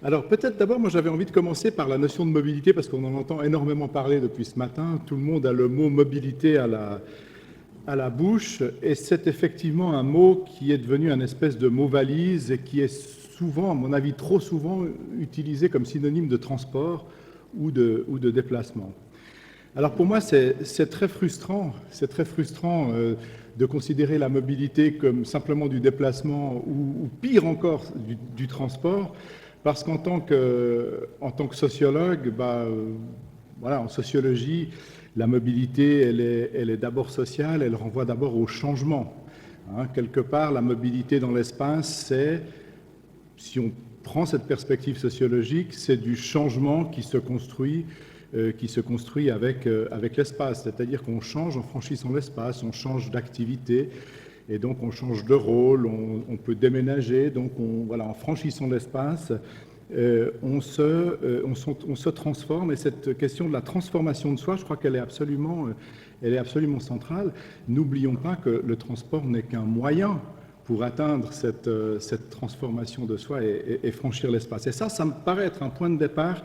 Alors peut-être d'abord, moi j'avais envie de commencer par la notion de mobilité parce qu'on en entend énormément parler depuis ce matin. Tout le monde a le mot mobilité à la bouche et c'est effectivement un mot qui est devenu un espèce de mot valise et qui est souvent, à mon avis trop souvent, utilisé comme synonyme de transport ou de déplacement. Alors pour moi c'est très frustrant de considérer la mobilité comme simplement du déplacement ou pire encore du transport. Parce qu'en tant que sociologue, voilà, en sociologie, la mobilité, elle est d'abord sociale, elle renvoie d'abord au changement. Hein, quelque part, la mobilité dans l'espace, c'est, si on prend cette perspective sociologique, c'est du changement qui se construit avec l'espace. C'est-à-dire qu'on change en franchissant l'espace, on change d'activité, et donc on change de rôle, on peut déménager, donc voilà, en franchissant l'espace, on se transforme, et cette question de la transformation de soi, je crois qu'elle est absolument centrale. N'oublions pas que le transport n'est qu'un moyen pour atteindre cette transformation de soi et franchir l'espace. Et ça me paraît être un point de départ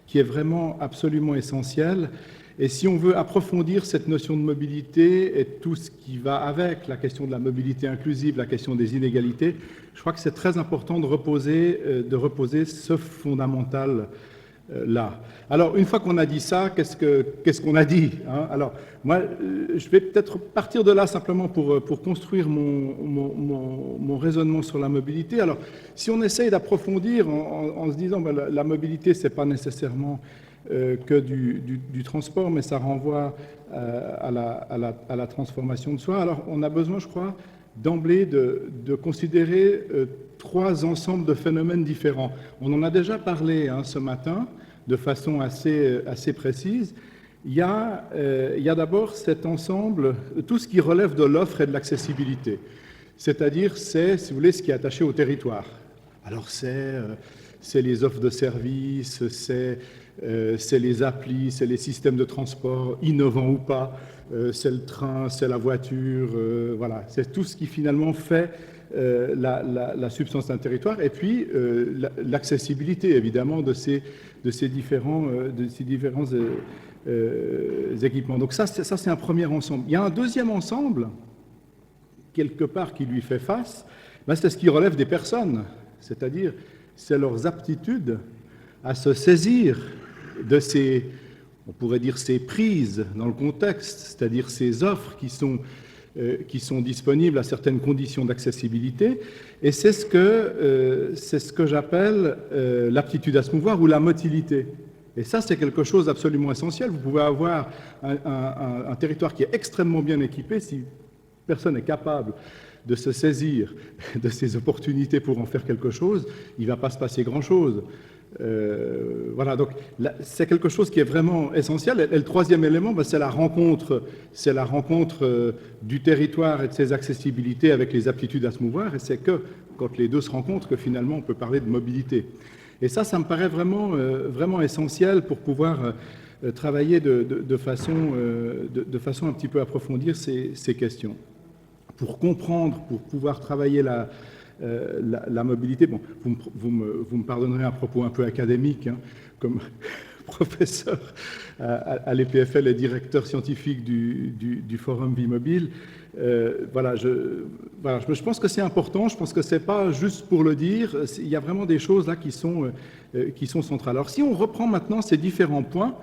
qui est vraiment absolument essentiel. Et si on veut approfondir cette notion de mobilité et tout ce qui va avec, la question de la mobilité inclusive, la question des inégalités, je crois que c'est très important de reposer ce fondamental-là. Alors, une fois qu'on a dit ça, qu'est-ce qu'on a dit, hein? Alors, moi, je vais peut-être partir de là simplement pour construire mon raisonnement sur la mobilité. Alors, si on essaye d'approfondir en se disant ben, la mobilité, ce n'est pas nécessairement que du transport, mais ça renvoie à la transformation de soi. Alors, on a besoin, je crois, d'emblée de considérer trois ensembles de phénomènes différents. On en a déjà parlé ce matin de façon assez précise. Il y a d'abord cet ensemble, tout ce qui relève de l'offre et de l'accessibilité. C'est-à-dire, c'est, si vous voulez, ce qui est attaché au territoire. Alors, c'est les offres de services, c'est les applis, c'est les systèmes de transport, innovants ou pas, c'est le train, c'est la voiture, voilà. C'est tout ce qui finalement fait la substance d'un territoire. Et puis, l'accessibilité, évidemment, de ces différents équipements. Donc ça, c'est un premier ensemble. Il y a un deuxième ensemble, quelque part, qui lui fait face, c'est ce qui relève des personnes, c'est-à-dire, c'est leurs aptitudes à se saisir de on pourrait dire ces prises dans le contexte, c'est-à-dire ces offres qui sont disponibles à certaines conditions d'accessibilité, et c'est ce que j'appelle l'aptitude à se mouvoir ou la motilité. Et ça, c'est quelque chose d'absolument essentiel. Vous pouvez avoir un territoire qui est extrêmement bien équipé, si personne n'est capable de se saisir de ces opportunités pour en faire quelque chose, il ne va pas se passer grand-chose. Voilà, donc c'est quelque chose qui est vraiment essentiel. Et le troisième élément, c'est la rencontre du territoire et de ses accessibilités avec les aptitudes à se mouvoir, et c'est que quand les deux se rencontrent que finalement on peut parler de mobilité. Et ça me paraît vraiment essentiel pour pouvoir travailler de façon un petit peu approfondir ces questions. Pour comprendre, pour pouvoir travailler la mobilité, bon, vous me pardonnerez un propos un peu académique, comme professeur à l'EPFL et directeur scientifique du Forum Vie Mobile. Voilà, je pense que c'est important, je pense que ce n'est pas juste pour le dire, il y a vraiment des choses là qui sont centrales. Alors si on reprend maintenant ces différents points,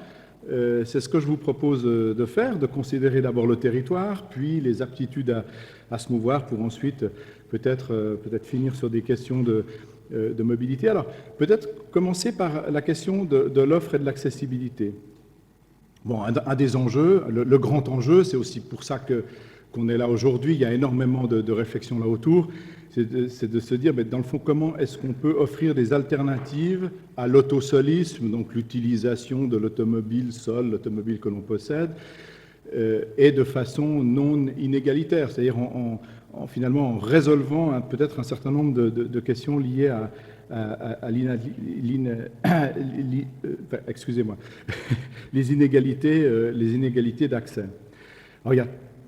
c'est ce que je vous propose de faire, de considérer d'abord le territoire, puis les aptitudes à se mouvoir pour ensuite peut-être finir sur des questions de mobilité. Alors, peut-être commencer par la question de l'offre et de l'accessibilité. Bon, un des enjeux, le grand enjeu, c'est aussi pour ça qu'on est là aujourd'hui, il y a énormément de réflexions là autour, c'est de se dire, mais dans le fond, comment est-ce qu'on peut offrir des alternatives à l'autosolisme, donc l'utilisation de l'automobile seule, l'automobile que l'on possède, et de façon non inégalitaire, c'est-à-dire finalement en résolvant peut-être un certain nombre de questions liées excusez-moi, les inégalités d'accès. Alors,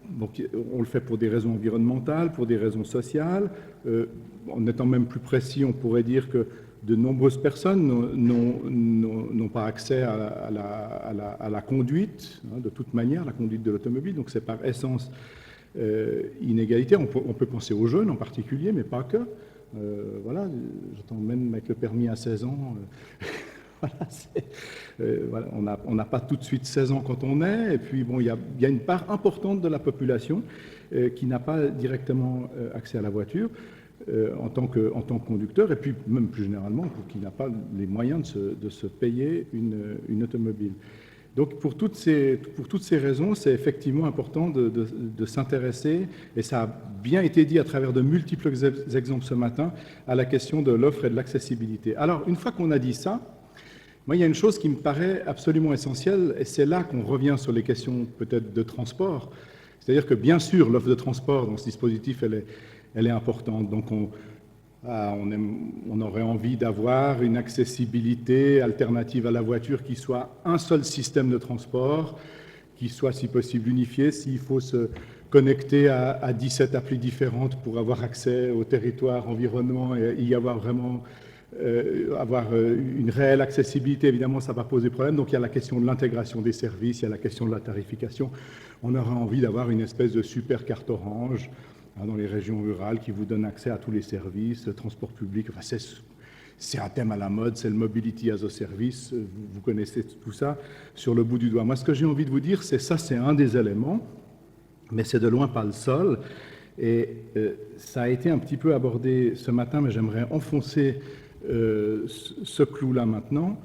donc, on le fait pour des raisons environnementales, pour des raisons sociales. En étant même plus précis, on pourrait dire que de nombreuses personnes n'ont pas accès à la conduite, hein, de toute manière, la conduite de l'automobile. Donc c'est par essence inégalitaire. On peut penser aux jeunes en particulier, mais pas que. Voilà, j'entends même avec le permis à 16 ans. Voilà, on n'a pas tout de suite 16 ans quand on est, et puis bon, il y a une part importante de la population qui n'a pas directement accès à la voiture en tant que conducteur, et puis même plus généralement, qui n'a pas les moyens de se payer une automobile. Donc pour toutes ces raisons, c'est effectivement important de s'intéresser, et ça a bien été dit à travers de multiples exemples ce matin, à la question de l'offre et de l'accessibilité. Alors, une fois qu'on a dit ça, moi, il y a une chose qui me paraît absolument essentielle, et c'est là qu'on revient sur les questions peut-être de transport. C'est-à-dire que, bien sûr, l'offre de transport dans ce dispositif, elle est importante. Donc, on aurait envie d'avoir une accessibilité alternative à la voiture qui soit un seul système de transport, qui soit, si possible, unifié. S'il faut se connecter à 17 applis différentes pour avoir accès au territoire environnement et y avoir vraiment... avoir une réelle accessibilité, évidemment, ça va poser problème. Donc, il y a la question de l'intégration des services, il y a la question de la tarification. On aurait envie d'avoir une espèce de super carte orange dans les régions rurales qui vous donne accès à tous les services, transport public. Enfin, c'est un thème à la mode, c'est le Mobility as a Service. Vous connaissez tout ça sur le bout du doigt. Moi, ce que j'ai envie de vous dire, c'est un des éléments, mais c'est de loin pas le seul. Et ça a été un petit peu abordé ce matin, mais j'aimerais enfoncer ce clou-là maintenant.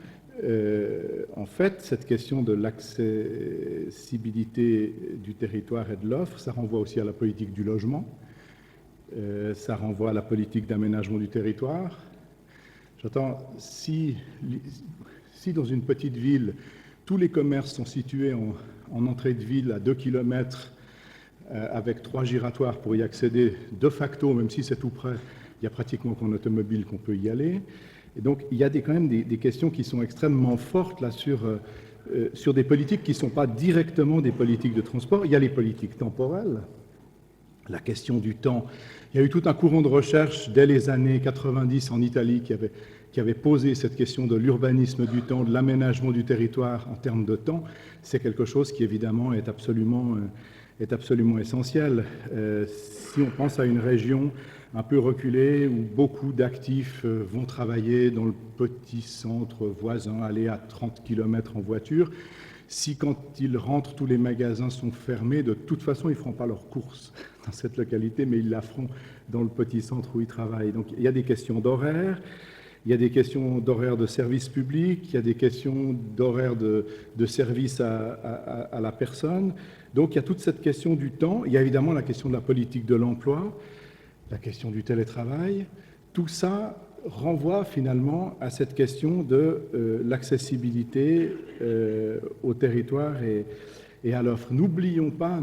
En fait, cette question de l'accessibilité du territoire et de l'offre, ça renvoie aussi à la politique du logement, ça renvoie à la politique d'aménagement du territoire. J'entends, si dans une petite ville, tous les commerces sont situés en entrée de ville à 2 km avec 3 giratoires pour y accéder de facto, même si c'est tout près, il y a pratiquement qu'en automobile qu'on peut y aller. Et donc, il y a quand même des questions qui sont extrêmement fortes là, sur des politiques qui ne sont pas directement des politiques de transport. Il y a les politiques temporelles, la question du temps. Il y a eu tout un courant de recherche dès les années 90 en Italie qui avait posé cette question de l'urbanisme du temps, de l'aménagement du territoire en termes de temps. C'est quelque chose qui, évidemment, est absolument essentiel. Si on pense à une région un peu reculée où beaucoup d'actifs vont travailler dans le petit centre voisin, aller à 30 km en voiture, si quand ils rentrent, tous les magasins sont fermés, de toute façon, ils ne feront pas leurs courses dans cette localité, mais ils la feront dans le petit centre où ils travaillent. Donc il y a des questions d'horaire, il y a des questions d'horaire de service public, il y a des questions d'horaire de service à la personne. Donc il y a toute cette question du temps, il y a évidemment la question de la politique de l'emploi, la question du télétravail. Tout ça renvoie finalement à cette question de l'accessibilité au territoire et à l'offre. N'oublions pas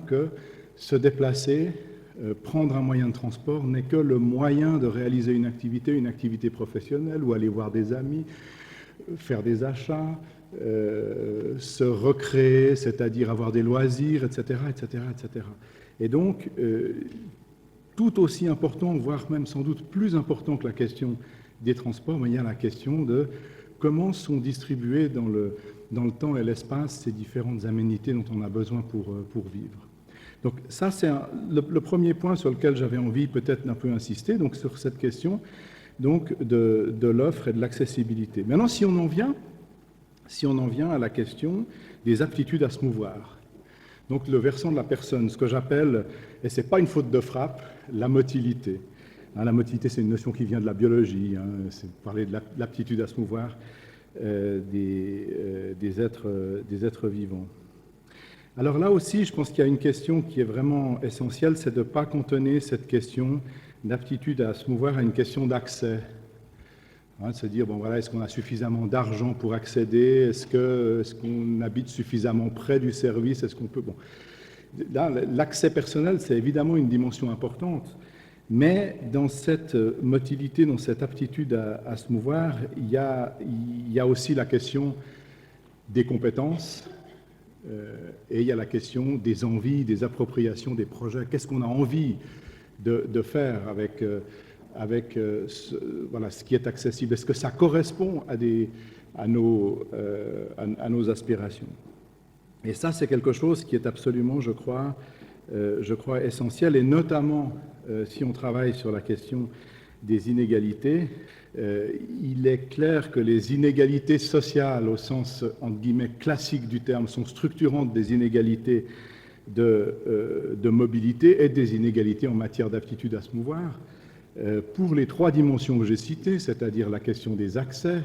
que se déplacer, prendre un moyen de transport n'est que le moyen de réaliser une activité professionnelle ou aller voir des amis, faire des achats, se recréer, c'est-à-dire avoir des loisirs, etc., etc., etc. Et donc, tout aussi important, voire même sans doute plus important que la question des transports, mais il y a la question de comment sont distribuées dans le temps et l'espace ces différentes aménités dont on a besoin pour vivre. Donc ça, c'est le premier point sur lequel j'avais envie peut-être d'un peu insister, donc sur cette question donc, de l'offre et de l'accessibilité. Maintenant, si on en vient à la question des aptitudes à se mouvoir, donc le versant de la personne, ce que j'appelle, et ce n'est pas une faute de frappe, la motilité. La motilité, c'est une notion qui vient de la biologie, c'est parler de l'aptitude à se mouvoir des êtres vivants. Alors là aussi, je pense qu'il y a une question qui est vraiment essentielle, c'est de ne pas cantonner cette question d'aptitude à se mouvoir à une question d'accès. De se dire, bon voilà, est-ce qu'on a suffisamment d'argent pour accéder? Est-ce qu'on habite suffisamment près du service? Est-ce qu'on peut... Bon. Là, l'accès personnel, c'est évidemment une dimension importante, mais dans cette motilité, dans cette aptitude à se mouvoir, il y a aussi la question des compétences, et il y a la question des envies, des appropriations, des projets. Qu'est-ce qu'on a envie de faire avec voilà, ce qui est accessible. Est-ce que ça correspond à nos aspirations? Et ça, c'est quelque chose qui est absolument, je crois, essentiel, et notamment si on travaille sur la question des inégalités, il est clair que les inégalités sociales, au sens, entre guillemets, classique du terme, sont structurantes des inégalités de mobilité et des inégalités en matière d'aptitude à se mouvoir. Pour les trois dimensions que j'ai citées, c'est-à-dire la question des accès,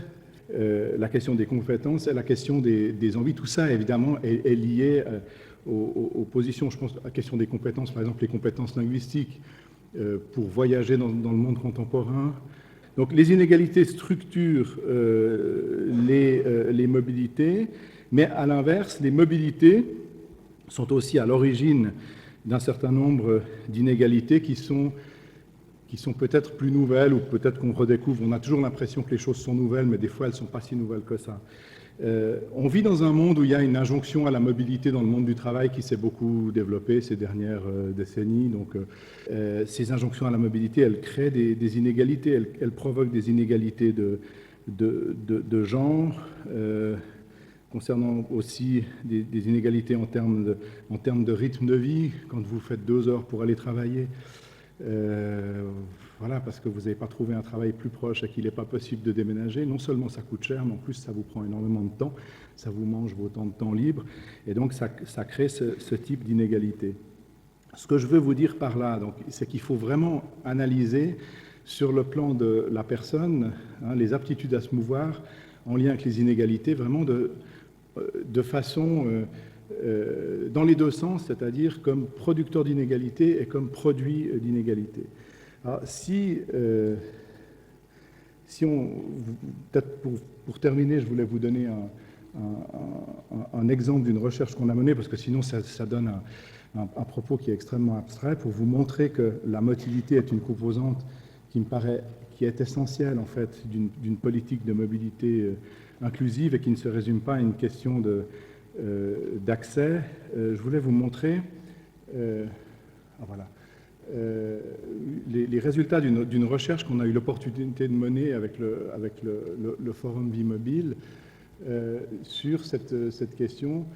la question des compétences et la question des envies, tout ça, évidemment, est lié aux positions. Je pense à la question des compétences, par exemple, les compétences linguistiques pour voyager dans le monde contemporain. Donc, les inégalités structurent les mobilités, mais à l'inverse, les mobilités sont aussi à l'origine d'un certain nombre d'inégalités qui sont peut-être plus nouvelles, ou peut-être qu'on redécouvre. On a toujours l'impression que les choses sont nouvelles, mais des fois, elles ne sont pas si nouvelles que ça. On vit dans un monde où il y a une injonction à la mobilité dans le monde du travail qui s'est beaucoup développée ces dernières décennies. Donc, ces injonctions à la mobilité, elles créent des inégalités, elles provoquent des inégalités de genre, concernant aussi des inégalités en termes de rythme de vie. Quand vous faites 2 heures pour aller travailler, voilà, parce que vous n'avez pas trouvé un travail plus proche et qu'il n'est pas possible de déménager, non seulement ça coûte cher, mais en plus ça vous prend énormément de temps, ça vous mange vos temps de temps libre, et donc ça crée ce type d'inégalité. Ce que je veux vous dire par là, c'est qu'il faut vraiment analyser sur le plan de la personne, les aptitudes à se mouvoir en lien avec les inégalités, vraiment de façon dans les deux sens, c'est-à-dire comme producteur d'inégalités et comme produit d'inégalités. Alors, si on, peut-être pour terminer, je voulais vous donner un exemple d'une recherche qu'on a menée, parce que sinon ça donne un propos qui est extrêmement abstrait, pour vous montrer que la motilité est une composante qui me paraît, qui est essentielle en fait d'une politique de mobilité inclusive et qui ne se résume pas à une question d'accès. Je voulais vous montrer voilà, les résultats d'une recherche qu'on a eu l'opportunité de mener avec le Forum Vie Mobile sur cette question.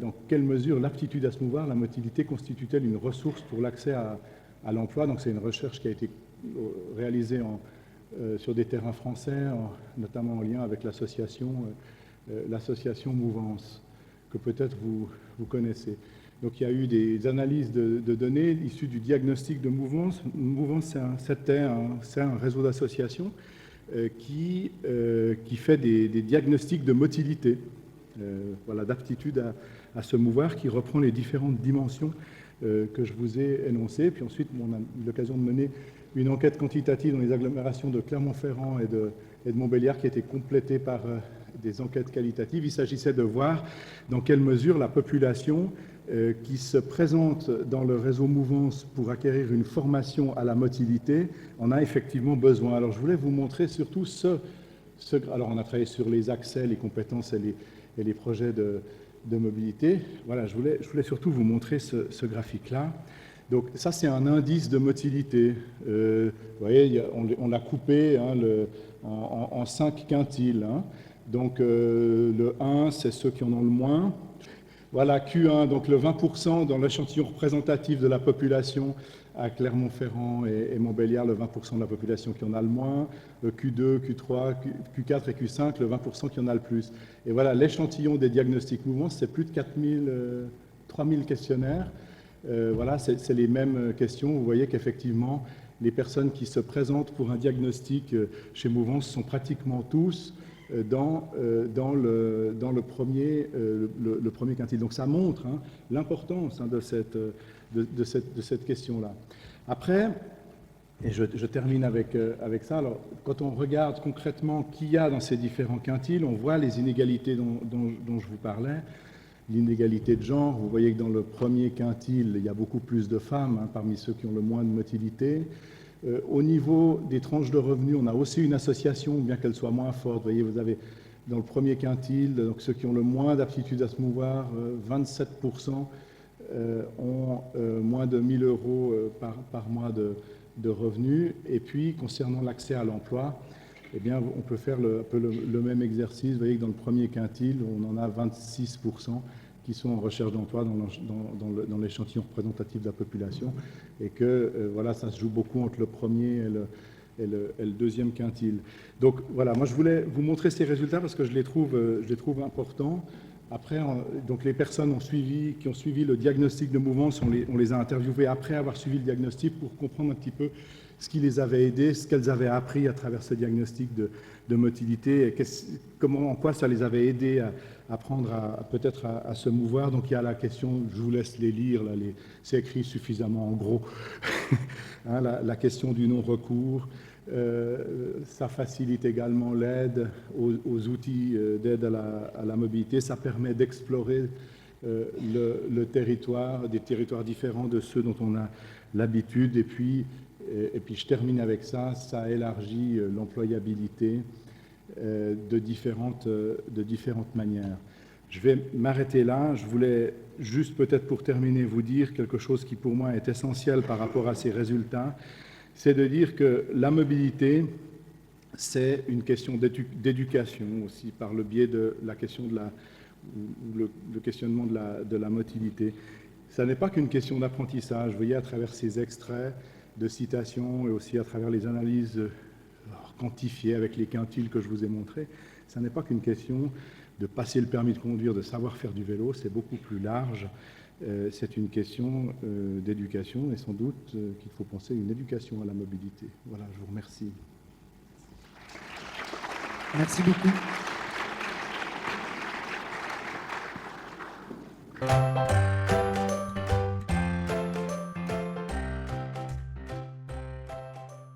Dans quelle mesure l'aptitude à se mouvoir, la motilité, constitue-t-elle une ressource pour l'accès à l'emploi? Donc c'est une recherche qui a été réalisée sur des terrains français, notamment en lien avec l'association Mouvance, que peut-être vous connaissez. Donc il y a eu des analyses de données issues du diagnostic de Mouvance. Mouvance, c'est un réseau d'associations qui fait des diagnostics de motilité, voilà, d'aptitude à se mouvoir, qui reprend les différentes dimensions que je vous ai énoncées. Puis ensuite, on a eu l'occasion de mener une enquête quantitative dans les agglomérations de Clermont-Ferrand et de Montbéliard, qui a été complétée par des enquêtes qualitatives. Il s'agissait de voir dans quelle mesure la population qui se présente dans le réseau Mouvance pour acquérir une formation à la motilité en a effectivement besoin. Alors je voulais vous montrer surtout alors on a travaillé sur les accès, les compétences et les projets de mobilité. Voilà, je voulais surtout vous montrer ce graphique-là. Donc ça, c'est un indice de motilité. Vous voyez, on l'a coupé en 5 quintiles. Donc le 1, c'est ceux qui en ont le moins. Voilà, Q1, donc le 20% dans l'échantillon représentatif de la population à Clermont-Ferrand et Montbéliard, le 20% de la population qui en a le moins, le Q2, Q3, Q4 et Q5, le 20% qui en a le plus. Et voilà, l'échantillon des diagnostics mouvements, c'est plus de 3000 questionnaires. Voilà, c'est les mêmes questions. Vous voyez qu'effectivement, les personnes qui se présentent pour un diagnostic chez Mouvance sont pratiquement tous dans le premier quintile. Donc ça montre l'importance de cette question-là. Après, et je termine avec ça, alors, quand on regarde concrètement qui y a dans ces différents quintiles, on voit les inégalités dont je vous parlais. L'inégalité de genre, vous voyez que dans le premier quintile, il y a beaucoup plus de femmes parmi ceux qui ont le moins de motilité. Au niveau des tranches de revenus, on a aussi une association, bien qu'elle soit moins forte. Vous voyez, vous avez dans le premier quintile, donc ceux qui ont le moins d'aptitude à se mouvoir, 27% ont moins de 1 000 € par mois de revenus. Et puis, concernant l'accès à l'emploi, eh bien, on peut faire un peu le même exercice. Vous voyez que dans le premier quintile, on en a 26% qui sont en recherche d'emploi dans l'échantillon représentatif de la population, et que voilà, ça se joue beaucoup entre le premier et le deuxième quintile. Donc voilà, moi je voulais vous montrer ces résultats parce que je les trouve importants. Après, donc les personnes qui ont suivi le diagnostic de mouvance, on les a interviewées après avoir suivi le diagnostic pour comprendre un petit peu ce qui les avait aidées, ce qu'elles avaient appris à travers ce diagnostic de motilité, et en quoi ça les avait aidées à apprendre peut-être à se mouvoir. Donc il y a la question, je vous laisse les lire, là, c'est écrit suffisamment en gros, hein, la question du non-recours. Ça facilite également l'aide aux outils d'aide à la mobilité. Ça permet d'explorer le territoire, des territoires différents de ceux dont on a l'habitude. Et puis je termine avec ça, ça élargit l'employabilité de différentes manières. Je vais m'arrêter là. Je voulais juste peut-être pour terminer vous dire quelque chose qui pour moi est essentiel par rapport à ces résultats. C'est de dire que la mobilité, c'est une question d'éducation aussi, par le biais de la question le questionnement de la motilité. Ça n'est pas qu'une question d'apprentissage. Vous voyez, à travers ces extraits de citations et aussi à travers les analyses quantifiées avec les quintiles que je vous ai montrés, ça n'est pas qu'une question de passer le permis de conduire, de savoir faire du vélo, c'est beaucoup plus large. C'est une question d'éducation et sans doute qu'il faut penser à une éducation à la mobilité. Voilà, je vous remercie. Merci beaucoup.